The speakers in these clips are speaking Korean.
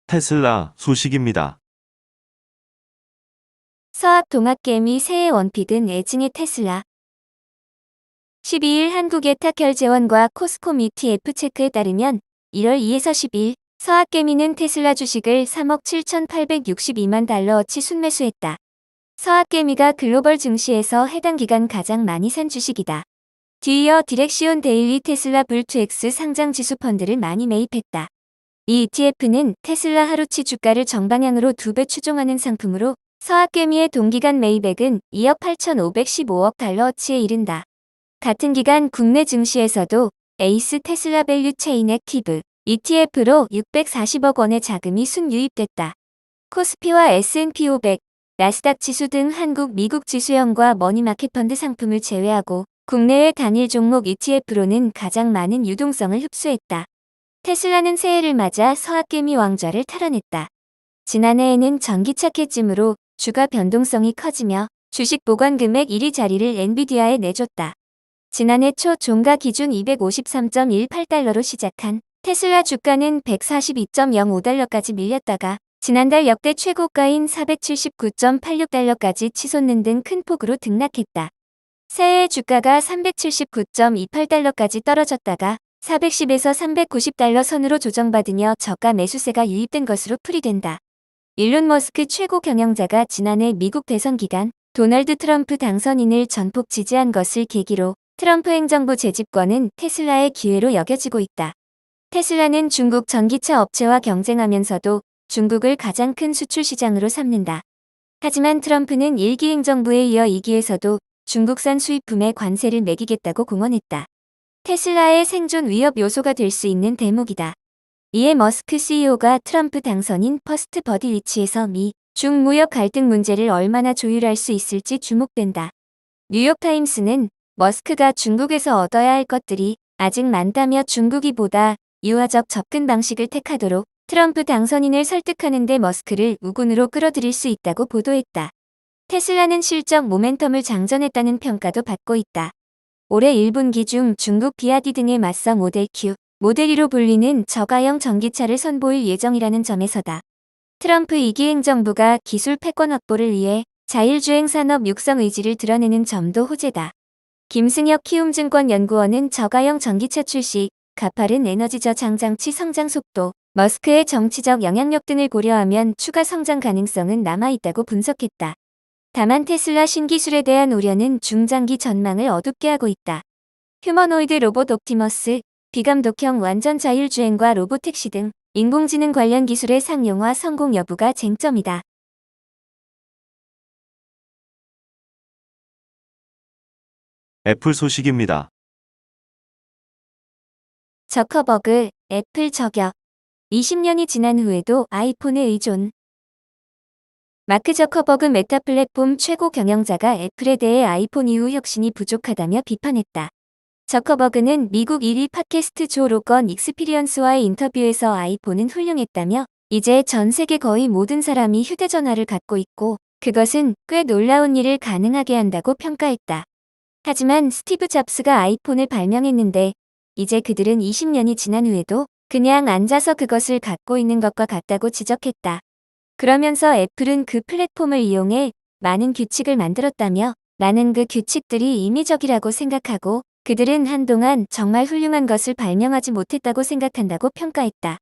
테슬라 소식입니다. 서학 동학개미 새해 원픽은 애증의 테슬라. 12일 한국의 탁혈재원과 코스코 ETF 체크에 따르면 1월 2에서 10일 서학개미는 테슬라 주식을 3억 7,862만 달러어치 순매수했다. 서학개미가 글로벌 증시에서 해당 기간 가장 많이 산 주식이다. 뒤이어 디렉시온 데일리 테슬라 불투X 상장 지수 펀드를 많이 매입했다. 이 ETF는 테슬라 하루치 주가를 정방향으로 2배 추종하는 상품으로 서학개미의 동기간 매입액은 2억 8,515억 달러어치에 이른다. 같은 기간 국내 증시에서도 에이스 테슬라 밸류 체인 액티브 ETF로 640억 원의 자금이 순유입됐다. 코스피와 S&P 500, 나스닥 지수 등 한국, 미국 지수형과 머니마켓 펀드 상품을 제외하고 국내외 단일 종목 ETF로는 가장 많은 유동성을 흡수했다. 테슬라는 새해를 맞아 서학개미 왕좌를 탈환했다. 지난해에는 전기차 캐즘으로 주가 변동성이 커지며 주식 보관 금액 1위 자리를 엔비디아에 내줬다. 지난해 초 종가 기준 253.18달러로 시작한 테슬라 주가는 142.05달러까지 밀렸다가 지난달 역대 최고가인 479.86달러까지 치솟는 등 큰 폭으로 등락했다. 새해 주가가 379.28달러까지 떨어졌다가 410에서 390달러 선으로 조정받으며 저가 매수세가 유입된 것으로 풀이된다. 일론 머스크 최고 경영자가 지난해 미국 대선 기간 도널드 트럼프 당선인을 전폭 지지한 것을 계기로 트럼프 행정부 재집권은 테슬라의 기회로 여겨지고 있다. 테슬라는 중국 전기차 업체와 경쟁하면서도 중국을 가장 큰 수출 시장으로 삼는다. 하지만 트럼프는 1기 행정부에 이어 2기에서도 중국산 수입품에 관세를 매기겠다고 공언했다. 테슬라의 생존 위협 요소가 될 수 있는 대목이다. 이에 머스크 CEO가 트럼프 당선인 퍼스트 버디 리치에서 미, 중 무역 갈등 문제를 얼마나 조율할 수 있을지 주목된다. 뉴욕타임스는 머스크가 중국에서 얻어야 할 것들이 아직 많다며 중국이 보다 유화적 접근 방식을 택하도록 트럼프 당선인을 설득하는 데 머스크를 우군으로 끌어들일 수 있다고 보도했다. 테슬라는 실적 모멘텀을 장전했다는 평가도 받고 있다. 올해 1분기 중 중국 비아디 등에 맞서 모델 Q, 모델 E로 불리는 저가형 전기차를 선보일 예정이라는 점에서다. 트럼프 2기 행정부가 기술 패권 확보를 위해 자율주행 산업 육성 의지를 드러내는 점도 호재다. 김승혁 키움증권연구원은 저가형 전기차 출시, 가파른 에너지 저장장치 성장 속도, 머스크의 정치적 영향력 등을 고려하면 추가 성장 가능성은 남아있다고 분석했다. 다만 테슬라 신기술에 대한 우려는 중장기 전망을 어둡게 하고 있다. 휴머노이드 로봇 옵티머스, 비감독형 완전 자율주행과 로보택시 등 인공지능 관련 기술의 상용화 성공 여부가 쟁점이다. 애플 소식입니다. 저커버그, 애플 저격. 20년이 지난 후에도 아이폰에 의존. 마크 저커버그 메타 플랫폼 최고 경영자가 애플에 대해 아이폰 이후 혁신이 부족하다며 비판했다. 저커버그는 미국 1위 팟캐스트 조 로건 익스피리언스와의 인터뷰에서 아이폰은 훌륭했다며 이제 전 세계 거의 모든 사람이 휴대전화를 갖고 있고 그것은 꽤 놀라운 일을 가능하게 한다고 평가했다. 하지만 스티브 잡스가 아이폰을 발명했는데 이제 그들은 20년이 지난 후에도 그냥 앉아서 그것을 갖고 있는 것과 같다고 지적했다. 그러면서 애플은 그 플랫폼을 이용해 많은 규칙을 만들었다며 나는 그 규칙들이 임의적이라고 생각하고 그들은 한동안 정말 훌륭한 것을 발명하지 못했다고 생각한다고 평가했다.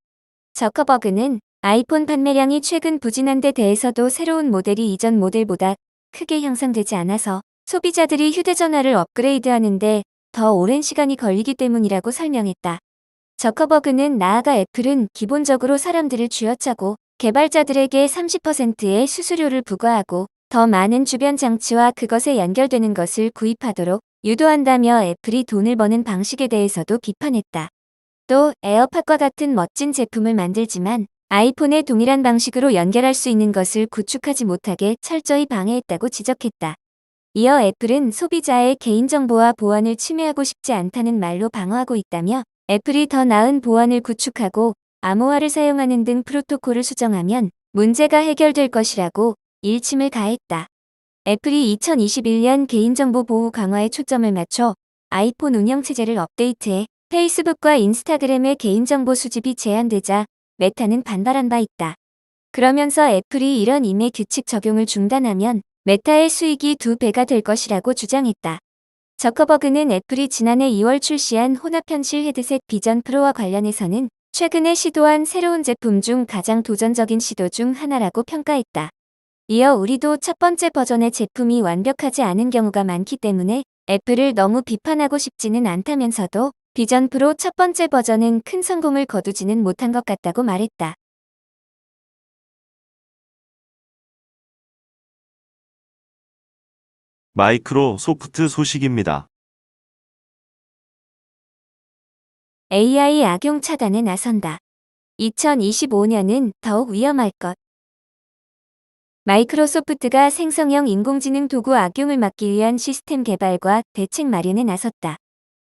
저커버그는 아이폰 판매량이 최근 부진한 데 대해서도 새로운 모델이 이전 모델보다 크게 향상되지 않아서 소비자들이 휴대전화를 업그레이드하는데 더 오랜 시간이 걸리기 때문이라고 설명했다. 저커버그는 나아가 애플은 기본적으로 사람들을 쥐어짜고 개발자들에게 30%의 수수료를 부과하고 더 많은 주변 장치와 그것에 연결되는 것을 구입하도록 유도한다며 애플이 돈을 버는 방식에 대해서도 비판했다. 또 에어팟과 같은 멋진 제품을 만들지만 아이폰에 동일한 방식으로 연결할 수 있는 것을 구축하지 못하게 철저히 방해했다고 지적했다. 이어 애플은 소비자의 개인정보와 보안을 침해하고 싶지 않다는 말로 방어하고 있다며 애플이 더 나은 보안을 구축하고 암호화를 사용하는 등 프로토콜을 수정하면 문제가 해결될 것이라고 일침을 가했다. 애플이 2021년 개인정보 보호 강화에 초점을 맞춰 아이폰 운영체제를 업데이트해 페이스북과 인스타그램의 개인정보 수집이 제한되자 메타는 반발한 바 있다. 그러면서 애플이 이런 임의 규칙 적용을 중단하면 메타의 수익이 2배가 될 것이라고 주장했다. 저커버그는 애플이 지난해 2월 출시한 혼합현실 헤드셋 비전 프로와 관련해서는 최근에 시도한 새로운 제품 중 가장 도전적인 시도 중 하나라고 평가했다. 이어 우리도 첫 번째 버전의 제품이 완벽하지 않은 경우가 많기 때문에 애플을 너무 비판하고 싶지는 않다면서도 비전 프로 첫 번째 버전은 큰 성공을 거두지는 못한 것 같다고 말했다. 마이크로소프트 소식입니다. AI 악용 차단에 나선다. 2025년은 더욱 위험할 것. 마이크로소프트가 생성형 인공지능 도구 악용을 막기 위한 시스템 개발과 대책 마련에 나섰다.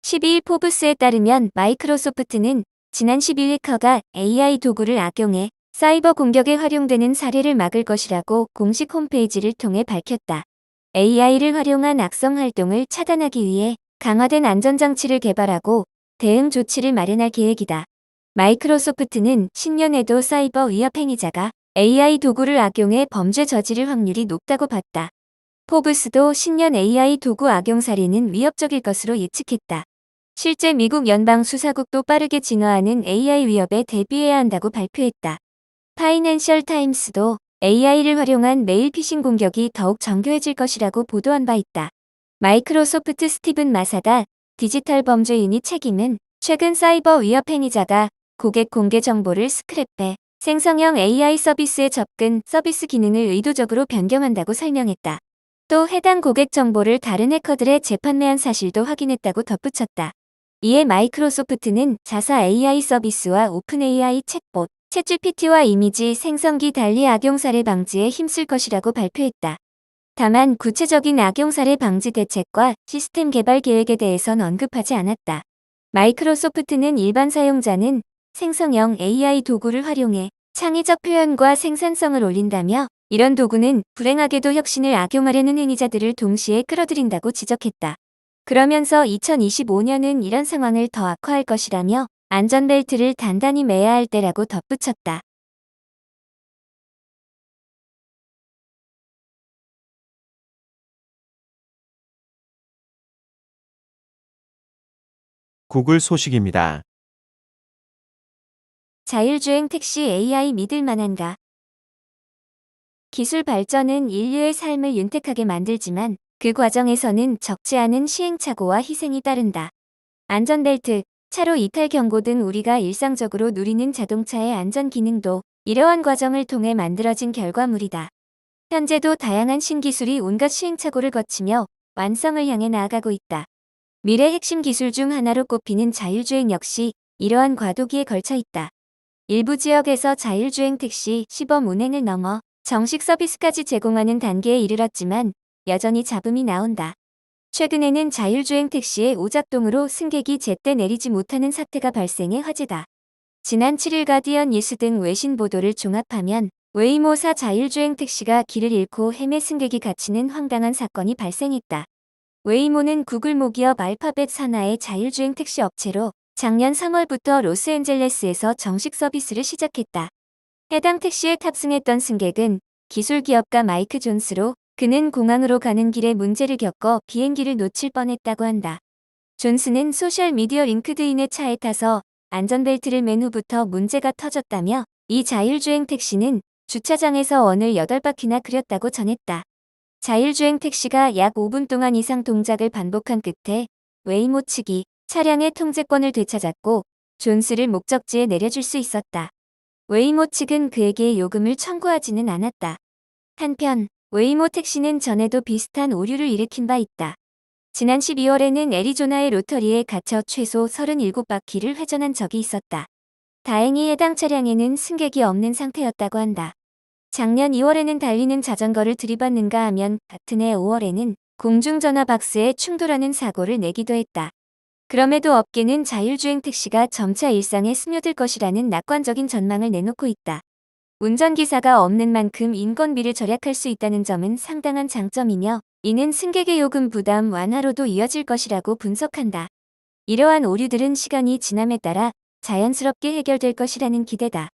12일 포브스에 따르면 마이크로소프트는 지난 10일 해커가 AI 도구를 악용해 사이버 공격에 활용되는 사례를 막을 것이라고 공식 홈페이지를 통해 밝혔다. AI를 활용한 악성 활동을 차단하기 위해 강화된 안전장치를 개발하고 대응 조치를 마련할 계획이다. 마이크로소프트는 신년에도 사이버 위협 행위자가 AI 도구를 악용해 범죄 저지를 확률이 높다고 봤다. 포브스도 신년 AI 도구 악용 사례는 위협적일 것으로 예측했다. 실제 미국 연방수사국도 빠르게 진화하는 AI 위협에 대비해야 한다고 발표했다. 파이낸셜 타임스도 AI를 활용한 메일 피싱 공격이 더욱 정교해질 것이라고 보도한 바 있다. 마이크로소프트 스티븐 마사다 디지털 범죄 유닛 책임은 최근 사이버 위협 행위자가 고객 공개 정보를 스크랩해 생성형 AI 서비스에 접근 서비스 기능을 의도적으로 변경한다고 설명했다. 또 해당 고객 정보를 다른 해커들의 재판매한 사실도 확인했다고 덧붙였다. 이에 마이크로소프트는 자사 AI 서비스와 오픈 AI 챗봇, 챗GPT와 이미지 생성기 달리 악용 사례 방지에 힘쓸 것이라고 발표했다. 다만 구체적인 악용 사례 방지 대책과 시스템 개발 계획에 대해선 언급하지 않았다. 마이크로소프트는 일반 사용자는 생성형 AI 도구를 활용해 창의적 표현과 생산성을 올린다며 이런 도구는 불행하게도 혁신을 악용하려는 행위자들을 동시에 끌어들인다고 지적했다. 그러면서 2025년은 이런 상황을 더 악화할 것이라며 안전벨트를 단단히 매야 할 때라고 덧붙였다. 구글 소식입니다. 자율주행 택시 AI 믿을 만한가? 기술 발전은 인류의 삶을 윤택하게 만들지만 그 과정에서는 적지 않은 시행착오와 희생이 따른다. 안전벨트, 차로 이탈 경고 등 우리가 일상적으로 누리는 자동차의 안전 기능도 이러한 과정을 통해 만들어진 결과물이다. 현재도 다양한 신기술이 온갖 시행착오를 거치며 완성을 향해 나아가고 있다. 미래 핵심 기술 중 하나로 꼽히는 자율주행 역시 이러한 과도기에 걸쳐 있다. 일부 지역에서 자율주행 택시 시범 운행을 넘어 정식 서비스까지 제공하는 단계에 이르렀지만 여전히 잡음이 나온다. 최근에는 자율주행 택시의 오작동으로 승객이 제때 내리지 못하는 사태가 발생해 화제다. 지난 7일 가디언 뉴스 등 외신 보도를 종합하면 웨이모사 자율주행 택시가 길을 잃고 헤매 승객이 갇히는 황당한 사건이 발생했다. 웨이모는 구글 모기업 알파벳 산하의 자율주행 택시 업체로 작년 3월부터 로스앤젤레스에서 정식 서비스를 시작했다. 해당 택시에 탑승했던 승객은 기술 기업가 마이크 존스로 그는 공항으로 가는 길에 문제를 겪어 비행기를 놓칠 뻔했다고 한다. 존스는 소셜미디어 링크드인의 차에 타서 안전벨트를 맨 후부터 문제가 터졌다며 이 자율주행 택시는 주차장에서 원을 8바퀴나 그렸다고 전했다. 자율주행 택시가 약 5분 동안 이상 동작을 반복한 끝에 웨이모 측이 차량의 통제권을 되찾았고 존스를 목적지에 내려줄 수 있었다. 웨이모 측은 그에게 요금을 청구하지는 않았다. 한편 웨이모 택시는 전에도 비슷한 오류를 일으킨 바 있다. 지난 12월에는 애리조나의 로터리에 갇혀 최소 37바퀴를 회전한 적이 있었다. 다행히 해당 차량에는 승객이 없는 상태였다고 한다. 작년 2월에는 달리는 자전거를 들이받는가 하면 같은 해 5월에는 공중전화 박스에 충돌하는 사고를 내기도 했다. 그럼에도 업계는 자율주행 택시가 점차 일상에 스며들 것이라는 낙관적인 전망을 내놓고 있다. 운전기사가 없는 만큼 인건비를 절약할 수 있다는 점은 상당한 장점이며 이는 승객의 요금 부담 완화로도 이어질 것이라고 분석한다. 이러한 오류들은 시간이 지남에 따라 자연스럽게 해결될 것이라는 기대다.